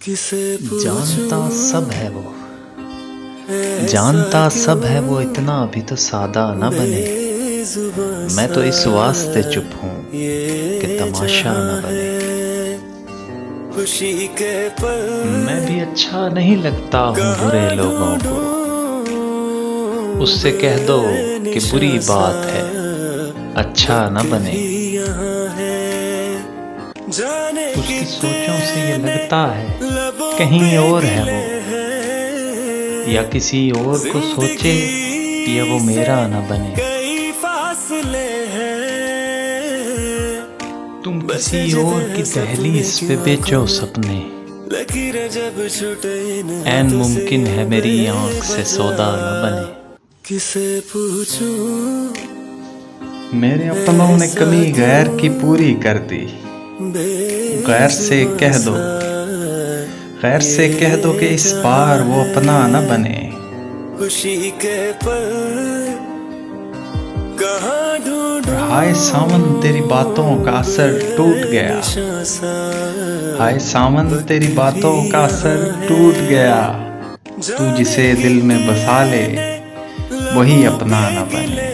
जानता सब है वो, जानता सब है वो, इतना भी तो सादा न बने। मैं तो इस वास्ते चुप हूँ कि तमाशा न बने। मैं भी अच्छा नहीं लगता हूँ बुरे लोगों को, उससे कह दो कि बुरी बात है, अच्छा न बने। उसकी सोचों से ये लगता है कहीं और है वो, या किसी और को सोचे या वो मेरा न बने। तुम किसी और की दहलीज पे बेचो सपने, ऐन मुमकिन है मेरी आंख से सौदा न बने। किसे पूछूं मेरे अपनों ने कमी गैर की पूरी कर दी। गैर से कह दो, गैर से कह दो कि इस बार वो अपना न बने। खुशी के पल कहाँ ढूंढूं, हाय सावन तेरी बातों का असर टूट गया। हाय सावन तेरी बातों का असर टूट गया। तू जिसे दिल में बसा ले वही अपना न बने।